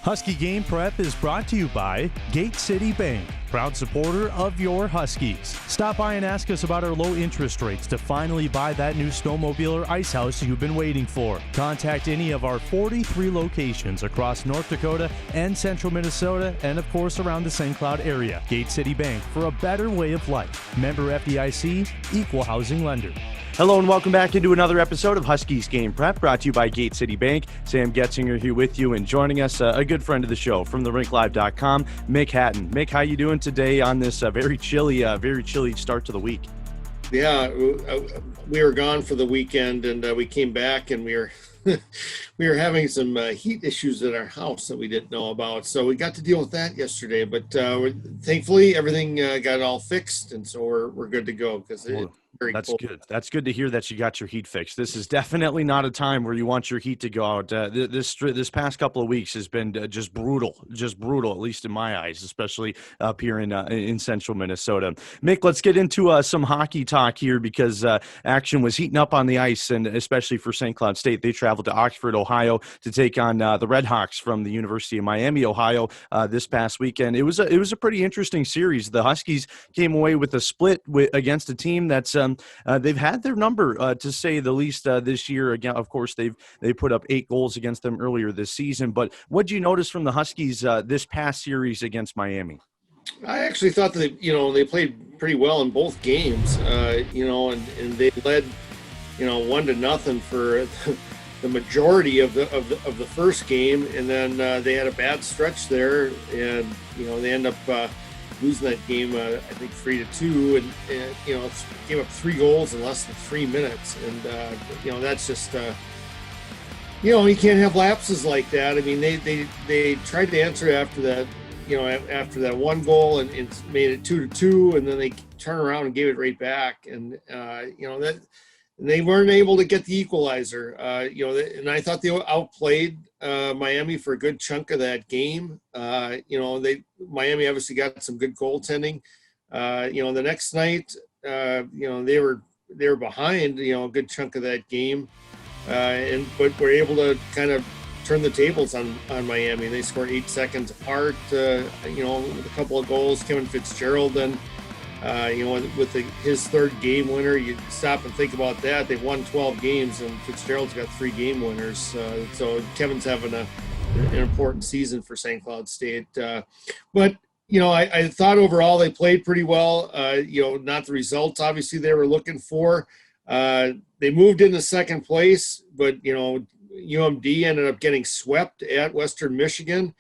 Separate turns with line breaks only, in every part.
Husky Game Prep is brought to you by Gate City Bank, proud supporter of your Huskies. Stop by and ask us about our low interest rates to finally buy that new snowmobile or ice house you've been waiting for. Contact any of our 43 locations across North Dakota and central Minnesota, and of course around the St. Cloud area. Gate City Bank, for a better way of life. Member FDIC, equal housing lender.
Hello and welcome back into another episode of Huskies Game Prep, brought to you by Gate City Bank. Sam Getzinger here with you, and joining us, a good friend of the show from therinklive.com, Mick Hatton. Mick, how you doing today on this very chilly start to the week?
Yeah, we were gone for the weekend, and we came back, and we were having some heat issues at our house that we didn't know about. So we got to deal with that yesterday, but thankfully everything got all fixed, and so we're good to go because
that's
cold.
good. That's good to hear that you got your heat fixed. This is definitely not a time where you want your heat to go out. This past couple of weeks has been just brutal, at least in my eyes, especially up here in central Minnesota. Mick, let's get into some hockey talk here because action was heating up on the ice, and especially for St. Cloud State. They traveled to Oxford, Ohio to take on the Red Hawks from the University of Miami, Ohio this past weekend. It was a pretty interesting series. The Huskies came away with a split against a team that's they've had their number to say the least this year. Again, of course, they put up 8 goals against them earlier this season. But what did you notice from the Huskies this past series against Miami?
I actually thought that they played pretty well in both games. And they led 1-0 for the majority of the first game, and then they had a bad stretch there, and they end up losing that game, I think 3-2, and gave up 3 goals in less than 3 minutes, and that's just you can't have lapses like that. I mean, they tried to answer after that, after that 1 goal and made it 2-2, and then they turned around and gave it right back, and that. And they weren't able to get the equalizer, and I thought they outplayed Miami for a good chunk of that game. Miami obviously got some good goaltending. The next night, they were behind, a good chunk of that game, but were able to kind of turn the tables on Miami. They scored 8 seconds apart, with a couple of goals. Kevin Fitzgerald then. With his 3rd game winner, you stop and think about that. They've won 12 games, and Fitzgerald's got 3 game winners. So Kevin's having an important season for St. Cloud State. But I thought overall they played pretty well. Not the results obviously they were looking for. They moved into 2nd place, but UMD ended up getting swept at Western Michigan.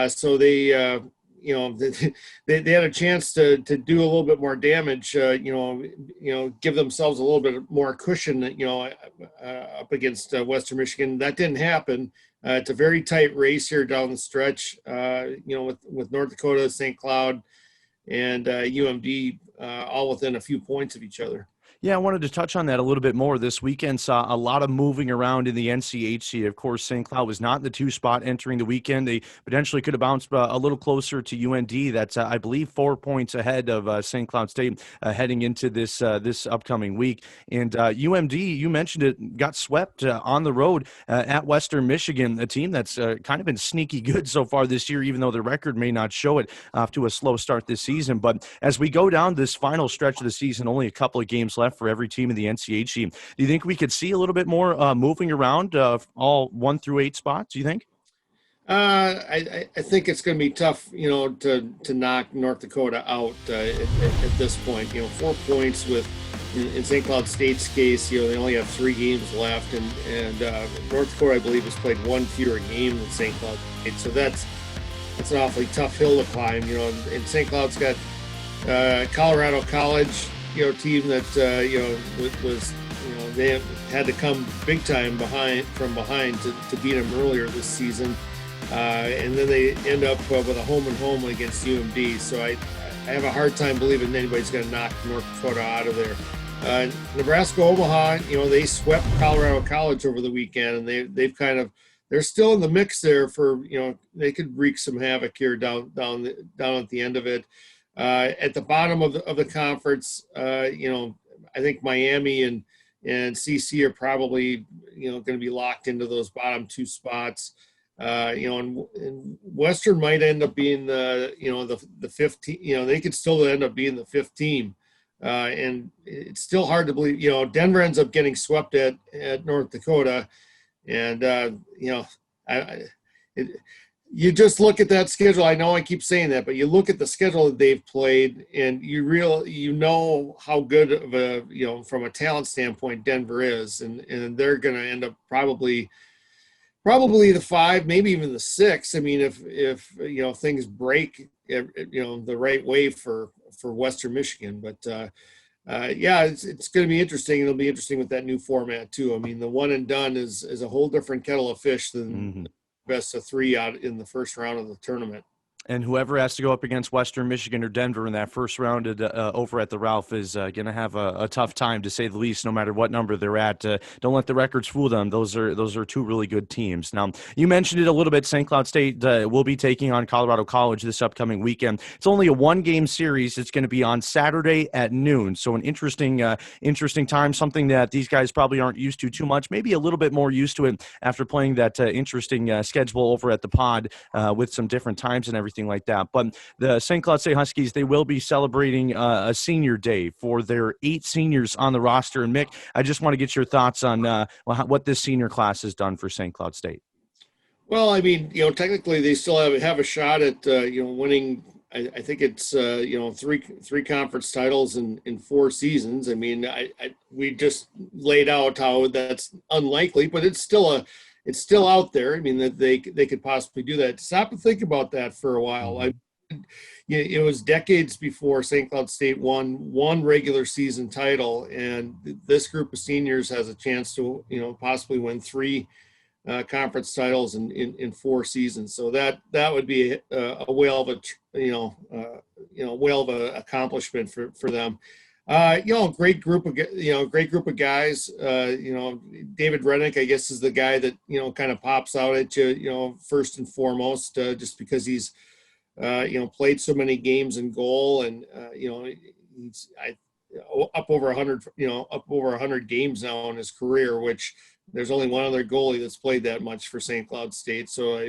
So they. They had a chance to do a little bit more damage, give themselves a little bit more cushion, up against Western Michigan. That didn't happen. It's a very tight race here down the stretch, with North Dakota, St. Cloud, and UMD all within a few points of each other.
Yeah, I wanted to touch on that a little bit more. This weekend saw a lot of moving around in the NCHC. Of course, St. Cloud was not in the 2 spot entering the weekend. They potentially could have bounced a little closer to UND. That's, I believe, 4 points ahead of St. Cloud State heading into this upcoming week. And UMD, you mentioned it, got swept on the road at Western Michigan, a team that's kind of been sneaky good so far this year, even though the record may not show it, off to a slow start this season. But as we go down this final stretch of the season, only a couple of games left for every team in the NCHC. Do you think we could see a little bit more moving around all 1 through 8 spots? Do you think?
I think it's going to be tough, to knock North Dakota out at this point. 4 points with, in St. Cloud State's case, they only have 3 games left, and North Dakota, I believe, has played 1 fewer game than St. Cloud State. So that's an awfully tough hill to climb. And St. Cloud's got Colorado College, team that was they had to come big time from behind to beat them earlier this season, and then they end up with a home and home against UMD. So I have a hard time believing anybody's going to knock North Dakota out of there. Nebraska Omaha, they swept Colorado College over the weekend, and they're still in the mix there for they could wreak some havoc here down at the end of it. At the bottom of the conference, I think Miami and CC are probably going to be locked into those bottom 2 spots. And Western might end up being the 15. They could still end up being the fifth team. And it's still hard to believe. Denver ends up getting swept at North Dakota, and you just look at that schedule. I know I keep saying that, but you look at the schedule that they've played, and you know how good of a from a talent standpoint Denver is, and they're going to end up probably the 5, maybe even the 6. I mean, if things break the right way for Western Michigan, but it's going to be interesting. It'll be interesting with that new format too. I mean, the one and done is a whole different kettle of fish than best of 3 out in the first round of the tournament.
And whoever has to go up against Western Michigan or Denver in that first round over at the Ralph is going to have a tough time, to say the least, no matter what number they're at. Don't let the records fool them. Those are 2 really good teams. Now, you mentioned it a little bit. St. Cloud State will be taking on Colorado College this upcoming weekend. It's only a 1-game series. It's going to be on Saturday at noon. So an interesting time, something that these guys probably aren't used to too much, maybe a little bit more used to it after playing that interesting schedule over at the Pod with some different times and everything like that. But the St. Cloud State Huskies, they will be celebrating a senior day for their 8 seniors on the roster. And Mick, I just want to get your thoughts on what this senior class has done for St. Cloud State.
Well, I mean, technically they still have a shot at winning. I think it's 3 conference titles in 4 seasons. I mean, we just laid out how that's unlikely, but it's still out there. I mean, that they could possibly do that. Stop and think about that for a while. It was decades before St. Cloud State won 1 regular season title, and this group of seniors has a chance to possibly win 3 conference titles in 4 seasons. So that would be a whale of a accomplishment for them. Great group of guys. David Reddick, I guess, is the guy that kind of pops out at you, first and foremost, just because he's played so many games in goal, and he's up over 100 games now in his career, which there's only one other goalie that's played that much for St. Cloud State. So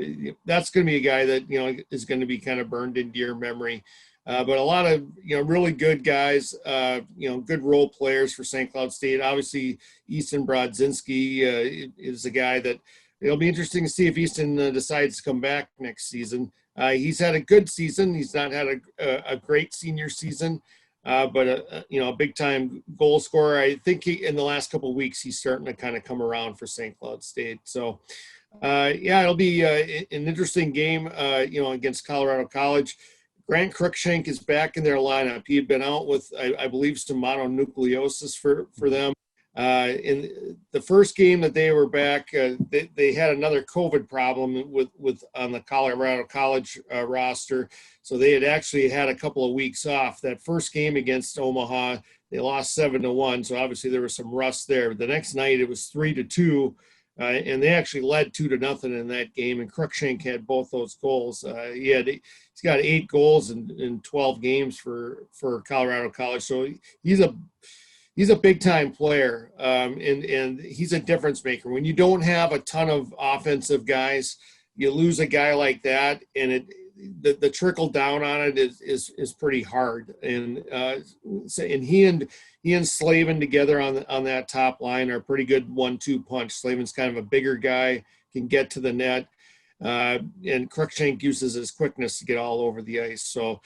that's going to be a guy that is going to be kind of burned into your memory. But a lot of really good guys, good role players for St. Cloud State. Obviously, Easton Brodzinski is a guy that it'll be interesting to see if Easton decides to come back next season. He's had a good season. He's not had a great senior season, but a big time goal scorer. I think in the last couple of weeks he's starting to kind of come around for St. Cloud State. So it'll be an interesting game. Against Colorado College. Grant Cruikshank is back in their lineup. He had been out with, I believe, some mononucleosis for them. In the first game that they were back, they had another COVID problem with on the Colorado College roster. So they had actually had a couple of weeks off. That first game against Omaha, they lost 7-1. So obviously there was some rust there. The next night it was 3-2. And they actually led 2-0 in that game, and Cruikshank had both those goals. He's got 8 goals in 12 games for Colorado College, so he's a big time player, and he's a difference maker. When you don't have a ton of offensive guys, you lose a guy like that, and the trickle down on it is pretty hard. And he and Slavin together on that top line are a pretty good 1-2 punch. Slavin's kind of a bigger guy, can get to the net, and Cruikshank uses his quickness to get all over the ice. So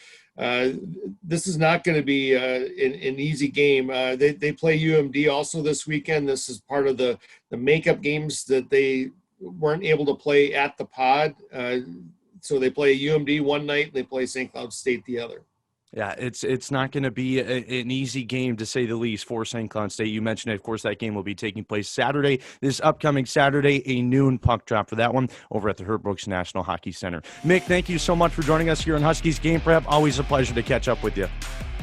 this is not going to be an easy game. They play UMD also this weekend. This is part of the makeup games that they weren't able to play at the Pod. So they play UMD one night and they play St. Cloud State the other.
Yeah, it's not going to be an easy game, to say the least, for St. Cloud State. You mentioned, of course, that game will be taking place Saturday, this upcoming Saturday, a noon puck drop for that one over at the Herb Brooks National Hockey Center. Mick, thank you so much for joining us here on Huskies Game Prep. Always a pleasure to catch up with you.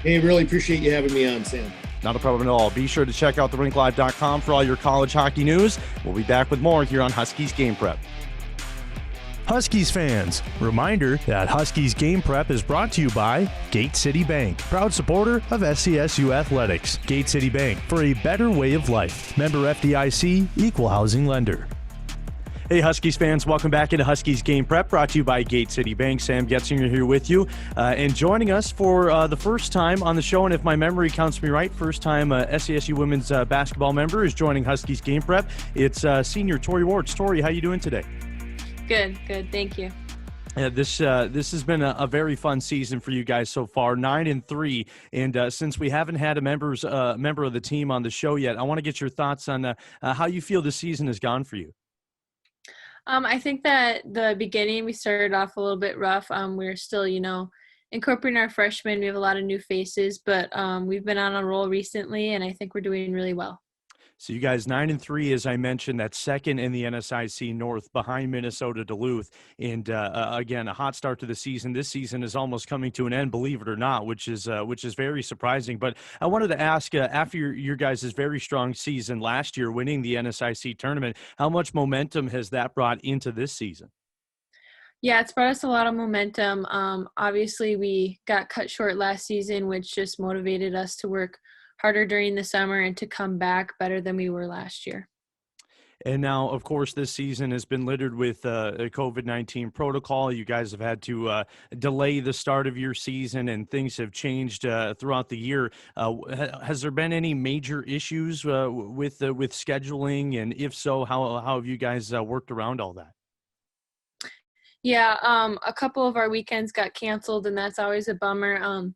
Hey, really appreciate you having me on, Sam.
Not a problem at all. Be sure to check out therinklive.com for all your college hockey news. We'll be back with more here on Huskies Game Prep.
Huskies fans, reminder that Huskies Game Prep is brought to you by Gate City Bank, proud supporter of SCSU Athletics. Gate City Bank, for a better way of life. Member FDIC, equal housing lender.
Hey, Huskies fans, welcome back into Huskies Game Prep, brought to you by Gate City Bank. Sam Getzinger here with you, and joining us for the first time on the show, and if my memory counts me right, first time SCSU women's basketball member is joining Huskies Game Prep. It's senior Tori Warts. Tori, how you doing today?
Good, thank you.
This has been a very fun season for you guys so far, 9-3, and since we haven't had a member of the team on the show yet, I want to get your thoughts on how you feel the season has gone for you.
I think that the beginning we started off a little bit rough. We're still, incorporating our freshmen. We have a lot of new faces, but we've been on a roll recently, and I think we're doing really well.
So you guys 9-3, as I mentioned, that's second in the NSIC North behind Minnesota Duluth. And again, a hot start to the season. This season is almost coming to an end, believe it or not, which is very surprising. But I wanted to ask, after your guys' very strong season last year, winning the NSIC tournament, how much momentum has that brought into this season?
Yeah, it's brought us a lot of momentum. Obviously, we got cut short last season, which just motivated us to work harder during the summer and to come back better than we were last year.
And now, of course, this season has been littered with a COVID-19 protocol. You guys have had to delay the start of your season, and things have changed throughout the year. Has there been any major issues with scheduling? And if so, how have you guys worked around all that?
Yeah, a couple of our weekends got canceled, and that's always a bummer.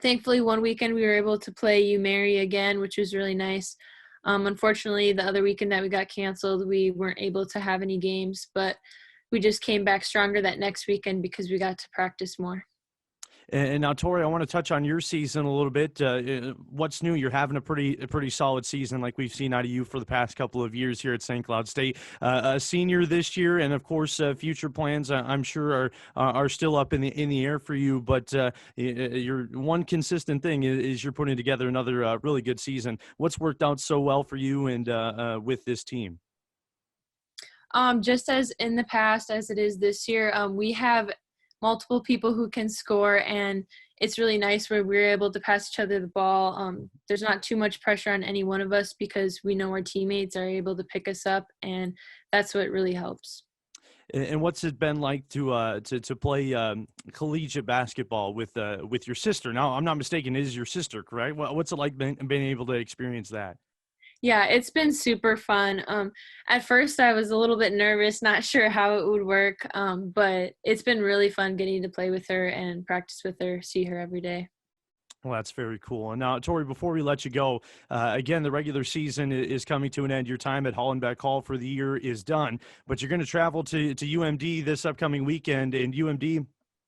Thankfully, one weekend we were able to play You Mary again, which was really nice. Unfortunately, the other weekend that we got canceled, we weren't able to have any games, but we just came back stronger that next weekend because we got to practice more.
And now, Tori, I want to touch on your season a little bit. What's new? You're having a pretty solid season, like we've seen out of you for the past couple of years here at St. Cloud State. A senior this year, and of course, future plans I'm sure are still up in the air for you. But your one consistent thing is you're putting together another really good season. What's worked out so well for you and with this team?
Just as in the past, as it is this year, we have multiple people who can score, and it's really nice where we're able to pass each other the ball. There's not too much pressure on any one of us because we know our teammates are able to pick us up, and that's what really helps.
And what's it been like to play collegiate basketball with your sister? Now, I'm not mistaken, it is your sister, correct? What's it like being able to experience that?
Yeah, it's been super fun. At first, I was a little bit nervous, not sure how it would work, but it's been really fun getting to play with her and practice with her, see her every day.
Well, that's very cool. And now, Tori, before we let you go, again, the regular season is coming to an end. Your time at Hollenbeck Hall for the year is done, but you're going to travel to UMD this upcoming weekend, and UMD,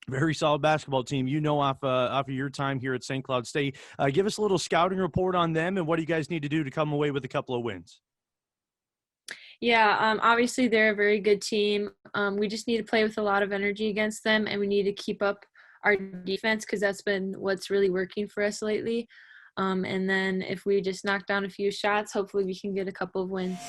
very solid basketball team, off of your time here at St. Cloud State. Give us a little scouting report on them, and what do you guys need to do to come away with a couple of wins?
Yeah, obviously they're a very good team. We just need to play with a lot of energy against them, and we need to keep up our defense because that's been what's really working for us lately. And then if we just knock down a few shots, hopefully we can get a couple of wins.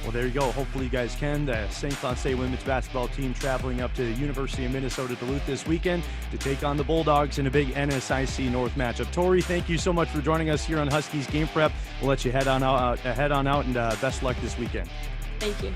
Well, there you go. Hopefully you guys can. The St. Cloud State women's basketball team traveling up to the University of Minnesota Duluth this weekend to take on the Bulldogs in a big NSIC North matchup. Tori, thank you so much for joining us here on Huskies Game Prep. We'll let you head on out, and best luck this weekend.
Thank you.